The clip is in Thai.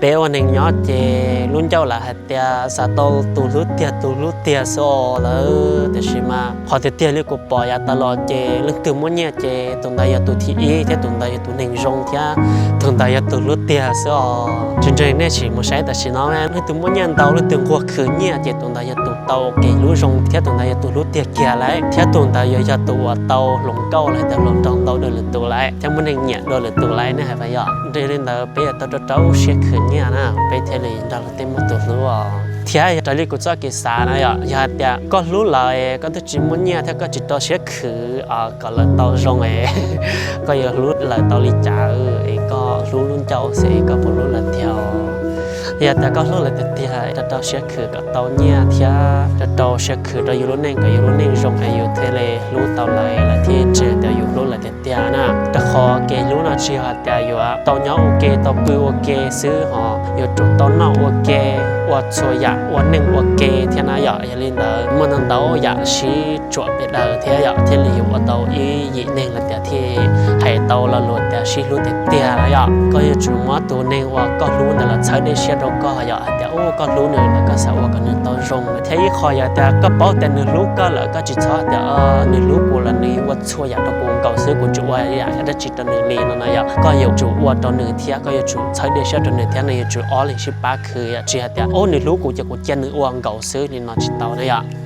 béวันหนึ่งnhớ chè luôn cháu là hạt tia sa tô tụ lút tia so lỡ để xem mà họ thì tia liên cục bỏ ya ta lo chè lưng từ muốn nhẹ chè tuần đại ya tụ thị ý thế tuần đại ya tụ nền rong thế tuần đại ya tụ lút tia so chân chân này chỉ một sai tại chỉ nói em lưng từ muốn nhẹ tàu lưng từ qua khử nhẹ chè tuần đại ya tụ tàu kể lú rong thế tuần đại ya tụ lút tia kia lại thế tuần đại ya tụ tàu lồng câu lại tàu lồng trong tàu được tụ lại thế muốn nền nhẹ được tụ lại này phải vậy đây lên tàu bây giờ tàu tàu sẽ khử nhẹ nè bây thế nàyเราเต็มตัวรู้อ่ะที่ไอ้ตอนนี้กูจะกินสารนะอย่าเดี๋ยวก็รู้เลยก็ต้องจิ้มมันเนี่ยถ้าก็จิตตัวเสียคือก็เลยตัวรงก็อย่ารู้เลยตัวลิจ่าก็รู้รุ่นเจ้าเสียก็พอรู้เลยเที่ยวอย่าแต่ก็รู้เลยเที่ยวแต่ตัวเสียคือก็ตัวเนี่ยเที่ยวแต่ตัวเสียคือเราอยู่รุ่นนึงก็อยู่รุ่นนึงรงให้อยู่เทเลรู้ตัวเลยแล้วที่เจอเดี๋ยวอยู่รู้เลยเที่ยวนะแต่ขอเกรู้นะเชื่อเดี๋ยวอยู่ตัวเนาะโอเคตัวปืนโอเคซื้อหออยู่จุดตัวเนาะโอเคว่าช่วยวันหนึ่งโอเคเท่านั้นอย่าลืมเด้อมันนั่งเด้ออย่าชี้จวบไปเด้อเที่ยวที่เหลียวเด้ออีหนึ่งละเดี๋ยวที่ให้เด้อละหลุดเดี๋ยวชี้รู้เดี๋ยวแล้วก็อยู่จุดมัดตัวหนึ่งว่าก็รู้แต่ละใช้ได้เชื่อเราก็เดี๋ยวโอ้ก็รู้หนึ่งแล้วก็สาวก็หนึ่งตัวรงเที่ยวคอยแต่ก็บอกแต่หนึ่งรู้ก็แล้วก็จิตชอบเดี๋ยวหนึ่งรู้กูละนี่ว่าช่วยตัวกูเก่าซื้อกูจุดว่าอยากได้จิตตัวหนึ่งลีนั่นนะก็อยู่จุดว่าตัวหนึ่งเที่ยวก็อยู่จุดใช้ได้เชื่อตัวหนึ่งเที่ยวในจุดอ๋อเลยชิบปาคือจีเดียวโอ้หนึ่งรู้กูจะกูเจนหนึ่งวางเก่าซื้อนี่นอนจิตเตาเนี่ย